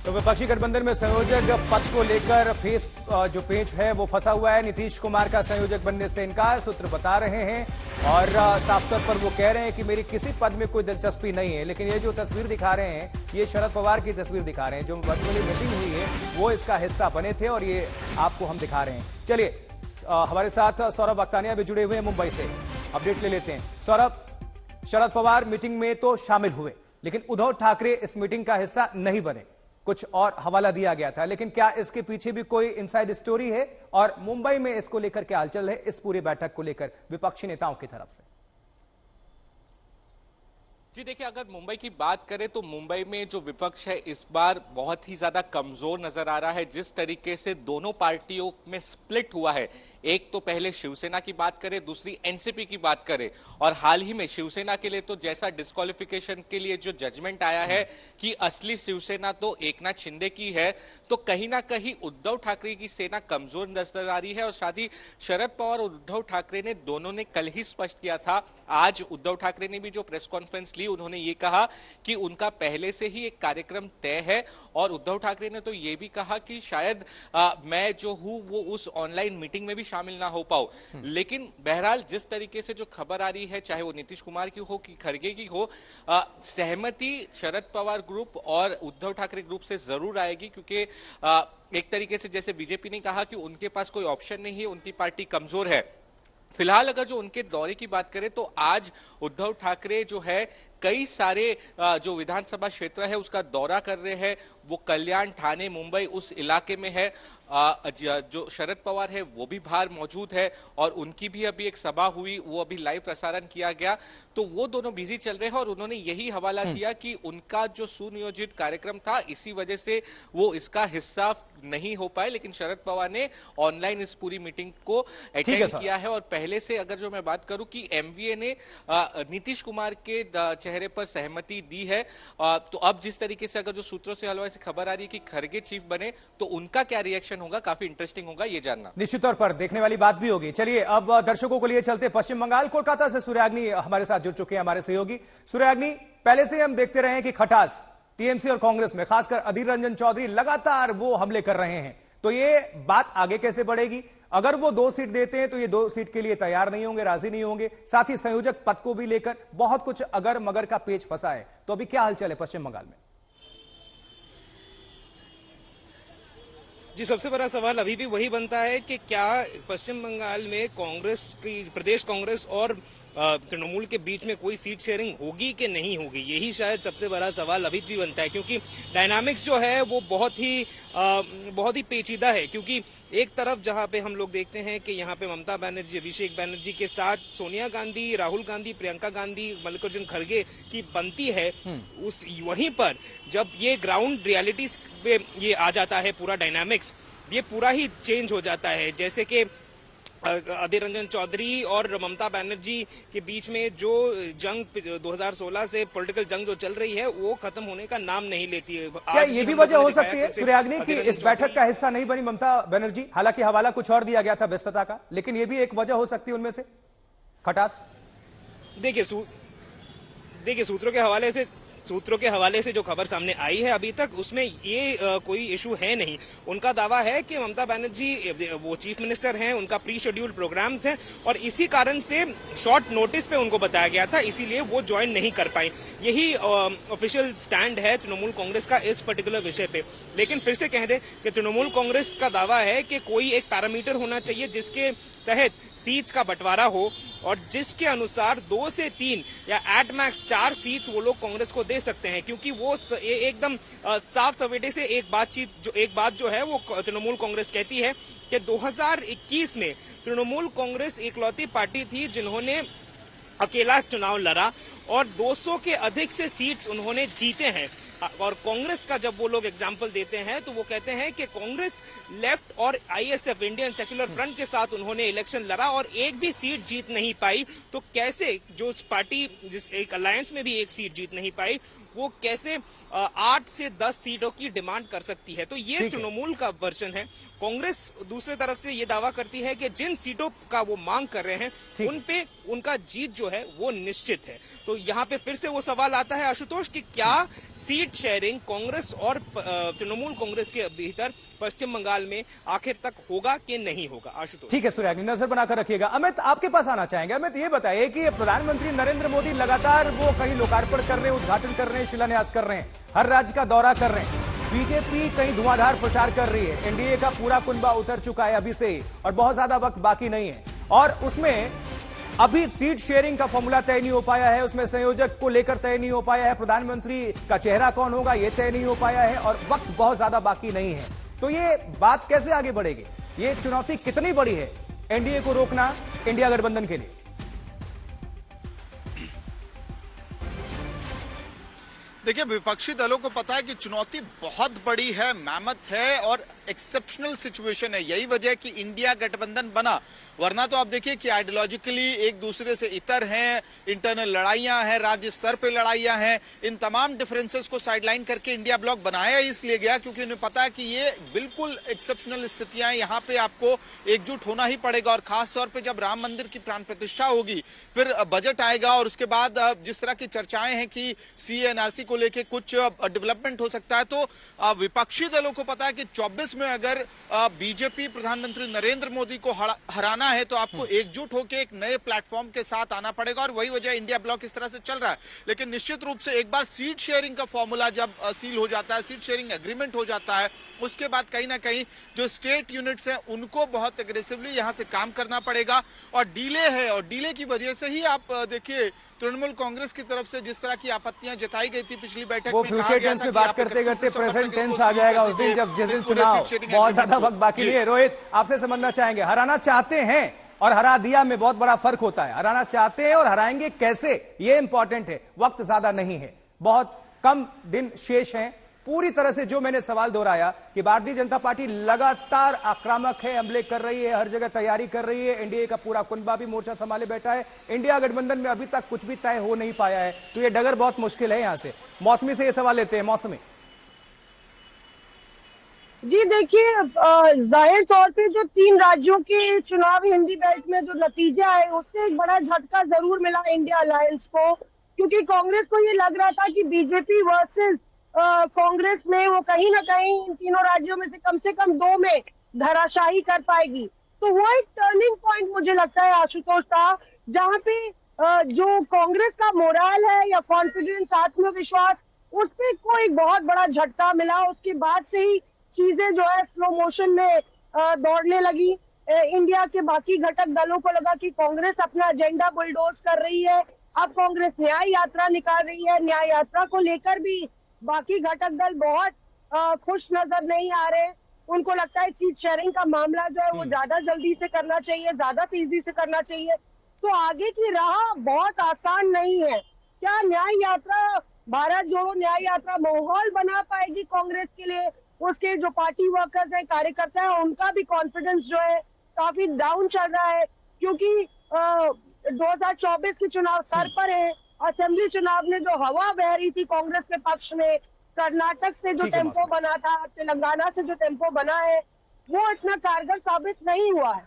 तो विपक्षी गठबंधन में संयोजक पद को लेकर फेस जो पेंच है वो फंसा हुआ है। नीतीश कुमार का संयोजक बनने से इनकार सूत्र बता रहे हैं और साफ तौर पर वो कह रहे हैं कि मेरी किसी पद में कोई दिलचस्पी नहीं है। लेकिन ये जो तस्वीर दिखा रहे हैं ये शरद पवार की तस्वीर दिखा रहे हैं। जो वर्चुअली मीटिंग हुई है वो इसका हिस्सा बने थे और ये आपको हम दिखा रहे हैं। चलिए हमारे साथ सौरभ अख्तानिया भी जुड़े हुए हैं मुंबई से, अपडेट ले लेते हैं। सौरभ, शरद पवार मीटिंग में तो शामिल हुए लेकिन उद्धव ठाकरे इस मीटिंग का हिस्सा नहीं बने, कुछ और हवाला दिया गया था। लेकिन क्या इसके पीछे भी कोई इनसाइड स्टोरी है और मुंबई में इसको लेकर क्या हलचल है इस पूरी बैठक को लेकर विपक्षी नेताओं की तरफ से? जी देखिए, अगर मुंबई की बात करें तो मुंबई में जो विपक्ष है इस बार बहुत ही ज्यादा कमजोर नजर आ रहा है। जिस तरीके से दोनों पार्टियों में स्प्लिट हुआ है, एक तो पहले शिवसेना की बात करें, दूसरी एनसीपी की बात करें, और हाल ही में शिवसेना के लिए तो जैसा डिस्क्वालिफिकेशन के लिए जो जजमेंट आया है कि असली शिवसेना तो एकनाथ शिंदे की है, तो कहीं ना कहीं उद्धव ठाकरे की सेना कमजोर नजर आ रही है। और साथ ही शरद पवार और उद्धव ठाकरे ने दोनों ने कल ही स्पष्ट किया था, आज उद्धव ठाकरे ने भी जो प्रेस कॉन्फ्रेंस ली उन्होंने ये कहा कि उनका पहले से ही एक कार्यक्रम तय है। और उद्धव ठाकरे ने तो ये भी कहा कि शायद मैं जो हूं वो उस ऑनलाइन मीटिंग में भी शामिल ना हो पाऊं। लेकिन बहरहाल जिस तरीके से जो खबर आ रही है, चाहे वो नीतीश कुमार की हो कि खड़गे की हो, सहमति शरद पवार ग्रुप और उद्धव ठाकरे ग्रुप से जरूर आएगी। क्योंकि एक तरीके से जैसे बीजेपी ने कहा कि उनके पास कोई ऑप्शन नहीं है, उनकी पार्टी कमजोर है। फिलहाल अगर जो उनके दौरे की बात करें तो आज उद्धव ठाकरे जो है कई सारे जो विधानसभा क्षेत्र है उसका दौरा कर रहे हैं। वो कल्याण, ठाणे, मुंबई उस इलाके में है। जो शरद पवार है वो भी बाहर मौजूद है और उनकी भी अभी एक सभा हुई, वो अभी लाइव प्रसारण किया गया। तो वो दोनों बिजी चल रहे हैं और उन्होंने यही हवाला दिया कि उनका जो सुनियोजित कार्यक्रम था इसी वजह से वो इसका हिस्सा नहीं हो पाए। लेकिन शरद पवार ने ऑनलाइन इस पूरी मीटिंग को अटेंड किया है। और पहले से अगर जो मैं बात करूं कि एमवीए ने नीतीश कुमार के चेहरे पर सहमति दी है। तो अब जिस तरीके से अगर जो सूत्रों से हलवा से खबर आ रही है कि खड़गे चीफ बने तो उनका क्या रिएक्शन होगा, काफी इंटरेस्टिंग होगा ये जानना। निश्चित तौर पर देखने वाली बात भी होगी। चलिए अब दर्शकों को लिए चलते पश्चिम बंगाल, कोलकाता से सूर्याग्नि हमारे साथ जुड़ चुके हैं, हमारे सहयोगी। सूर्याग्नि, पहले से हम देखते रहे हैं कि खटास टीएमसी और कांग्रेस में, खासकर अधीर रंजन चौधरी लगातार वो हमले कर रहे हैं। तो ये बात आगे कैसे बढ़ेगी? अगर वो 2 सीट देते हैं तो ये 2 सीट के लिए तैयार नहीं होंगे, राजी नहीं होंगे। साथ ही संयोजक पद को भी लेकर बहुत कुछ अगर मगर का पेच फंसा है। तो अभी क्या हलचल है पश्चिम बंगाल में? जी, सबसे बड़ा सवाल अभी भी वही बनता है कि क्या पश्चिम बंगाल में कांग्रेस की, प्रदेश कांग्रेस और तृणमूल के बीच में कोई सीट शेयरिंग होगी कि नहीं होगी, यही शायद सबसे बड़ा सवाल अभी भी बनता है। क्योंकि डायनामिक्स जो है वो बहुत ही पेचीदा है। क्योंकि एक तरफ जहां पे हम लोग देखते हैं कि यहाँ पे ममता बनर्जी, अभिषेक बनर्जी के साथ सोनिया गांधी, राहुल गांधी, प्रियंका गांधी, मल्लिकार्जुन खड़गे की बनती है, उस वहीं पर जब ये ग्राउंड रियलिटी पे ये आ जाता है, पूरा डायनामिक्स ये पूरा ही चेंज हो जाता है। जैसे कि अधीर रंजन चौधरी और ममता बनर्जी के बीच में जो जंग 2016 से पॉलिटिकल जंग जो चल रही है वो खत्म होने का नाम नहीं लेती है। क्या ये भी वजह हो सकती है सूर्याग्नि की इस बैठक का हिस्सा नहीं बनी ममता बनर्जी? हालांकि हवाला कुछ और दिया गया था व्यस्तता का, लेकिन ये भी एक वजह हो सकती है उनमें से, खटास। देखिए सूत्रों के हवाले से जो खबर सामने आई है अभी तक उसमें ये कोई इशू है नहीं। उनका दावा है कि ममता बनर्जी वो चीफ मिनिस्टर हैं, उनका प्री शेड्यूल्ड प्रोग्राम्स हैं और इसी कारण से शॉर्ट नोटिस पे उनको बताया गया था, इसीलिए वो ज्वाइन नहीं कर पाई। यही ऑफिशियल स्टैंड है तृणमूल कांग्रेस का इस पर्टिकुलर विषय पे। लेकिन फिर से कह दें कि तृणमूल कांग्रेस का दावा है कि कोई एक पैरामीटर होना चाहिए जिसके तहत सीट्स का बंटवारा हो और जिसके अनुसार 2 से 3 या एट मैक्स 4 सीट वो लोग कांग्रेस को दे सकते हैं। क्योंकि वो एकदम साफ सवेरे से एक बात जो है वो तृणमूल कांग्रेस कहती है कि 2021 में तृणमूल कांग्रेस इकलौती पार्टी थी जिन्होंने अकेला चुनाव लड़ा और 200 के अधिक से सीट्स उन्होंने जीते हैं। और कांग्रेस का जब वो लोग एग्जाम्पल देते हैं तो वो कहते हैं कि कांग्रेस लेफ्ट और आईएसएफ, इंडियन सेक्युलर फ्रंट के साथ उन्होंने इलेक्शन लड़ा और एक भी सीट जीत नहीं पाई। तो कैसे जो पार्टी जिस एक अलायंस में भी एक सीट जीत नहीं पाई वो कैसे 8 से 10 सीटों की डिमांड कर सकती है। तो ये तृणमूल का वर्जन है। कांग्रेस दूसरी तरफ से ये दावा करती है कि जिन सीटों का वो मांग कर रहे हैं उन पे उनका जीत जो है वो निश्चित है। तो यहाँ पे फिर से वो सवाल आता है आशुतोष कि क्या सीट शेयरिंग कांग्रेस और तृणमूल कांग्रेस के भीतर पश्चिम बंगाल में आखिर तक होगा कि नहीं होगा? आशुतोष ठीक है सूर्याग्नि, नजर बनाकर रखिएगा। अमित, आपके पास आना चाहेंगे। अमित, ये बताइए कि प्रधानमंत्री नरेंद्र मोदी लगातार वो कहीं लोकार्पण कर रहे हैं, उद्घाटन कर रहे हैं, शिलान्यास कर रहे हैं, हर राज्य का दौरा कर रहे हैं। बीजेपी कहीं धुआंधार प्रचार कर रही है, एनडीए का पूरा कुनबा उतर चुका है अभी से ही, और बहुत ज्यादा वक्त बाकी नहीं है, और उसमें अभी सीट शेयरिंग का फॉर्मूला तय नहीं हो पाया है, उसमें संयोजक को लेकर तय नहीं हो पाया है, प्रधानमंत्री का चेहरा कौन होगा ये तय नहीं हो पाया है, और वक्त बहुत ज्यादा बाकी नहीं है। तो ये बात कैसे आगे बढ़ेगी? ये चुनौती कितनी बड़ी है एनडीए को रोकना, इंडिया गठबंधन के लिए? देखिए, विपक्षी दलों को पता है कि चुनौती बहुत बड़ी है, मैमथ है और एक्सेप्शनल सिचुएशन है। यही वजह है कि इंडिया गठबंधन बना, वरना तो आप देखिए कि आइडियोलॉजिकली एक दूसरे से इतर हैं, इंटरनल लड़ाइयां हैं, राज्य स्तर पे लड़ाइयां हैं। इन तमाम डिफरेंसेस को साइडलाइन करके इंडिया ब्लॉक बनाया इसलिए गया क्योंकि उन्हें पता है कि ये बिल्कुल एक्सेप्शनल स्थितियां हैं, यहाँ पे आपको एकजुट होना ही पड़ेगा। और खास तौर पर जब राम मंदिर की प्राण प्रतिष्ठा होगी, फिर बजट आएगा और उसके बाद जिस तरह की चर्चाएं हैं कि सीएनआरसी को लेकर कुछ डेवलपमेंट हो सकता है, तो विपक्षी दलों को पता है कि 24 में अगर बीजेपी प्रधानमंत्री नरेंद्र मोदी को हराना है तो आपको एकजुट होकर एक नए प्लेटफॉर्म के साथ आना पड़ेगा, और वही वजह इंडिया ब्लॉक इस तरह से चल रहा है। लेकिन निश्चित रूप से एक बार सीट शेयरिंग का फॉर्मूला जब सील हो जाता है, सीट शेयरिंग एग्रीमेंट हो जाता है, उसके बाद कहीं ना कहीं जो स्टेट यूनिट्स हैं उनको बहुत एग्रेसिवली यहां से काम करना पड़ेगा। और डिले है, और डिले की वजह से ही आप देखिए तृणमूल कांग्रेस की तरफ से जिस तरह की आपत्तियां जताई गई थी पिछली बैठक वो में, फ्यूचर टेंस में बात करते करते प्रेजेंट टेंस आ जाएगा उस दिन जब जिस दिन चुनाव, बहुत ज्यादा वक्त बाकी नहीं है। रोहित, आपसे समझना चाहेंगे, हराना चाहते हैं और हरा दिया में बहुत बड़ा फर्क होता है। हराना चाहते हैं और हराएंगे कैसे, ये इंपॉर्टेंट है। वक्त ज्यादा नहीं है, बहुत कम दिन शेष हैं। पूरी तरह से जो मैंने सवाल दोहराया कि भारतीय जनता पार्टी लगातार आक्रामक है, हमले कर रही है, हर जगह तैयारी कर रही है, एनडीए का पूरा कुनबा भी मोर्चा संभाले बैठा है, इंडिया गठबंधन में अभी तक कुछ भी तय हो नहीं पाया है, तो ये डगर बहुत मुश्किल है। यहां से मौसमी से ये सवाल लेते हैं। मौसमी जी, देखिए, जाहिर तौर पे जो 3 राज्यों के चुनाव हिंदी बेल्ट में जो नतीजा है उससे एक बड़ा झटका जरूर मिला इंडिया अलायंस को, क्योंकि कांग्रेस को ये लग रहा था कि बीजेपी वर्सेस कांग्रेस में वो कहीं ना कहीं इन तीनों राज्यों में से कम 2 में धराशायी कर पाएगी। तो वो एक टर्निंग पॉइंट मुझे लगता है आशुतोष था, जहां पे जो कांग्रेस का मोराल है या कॉन्फिडेंस, आत्मविश्वास, उस पे कोई बहुत बड़ा झटका मिला। उसके बाद से ही चीजें जो है स्लो मोशन में दौड़ने लगी। इंडिया के बाकी घटक दलों को लगा कि कांग्रेस अपना एजेंडा बुलडोज कर रही है। अब कांग्रेस न्याय यात्रा निकाल रही है, न्याय यात्रा को लेकर भी बाकी घटक दल बहुत खुश नजर नहीं आ रहे। उनको लगता है सीट शेयरिंग का मामला जो है वो ज्यादा जल्दी से करना चाहिए, ज्यादा तेजी से करना चाहिए। तो आगे की राह बहुत आसान नहीं है। क्या न्याय यात्रा, भारत जोड़ो न्याय यात्रा माहौल बना पाएगी कांग्रेस के लिए? उसके जो पार्टी वर्कर्स हैं, कार्यकर्ता हैं, उनका भी कॉन्फिडेंस जो है काफी डाउन चल रहा है, क्योंकि 2024 के चुनाव सर पर है। असेंबली चुनाव में जो हवा बह रही थी कांग्रेस के पक्ष में, कर्नाटक से जो टेम्पो बना था, तेलंगाना से जो टेम्पो बना है, वो इतना कारगर साबित नहीं हुआ है।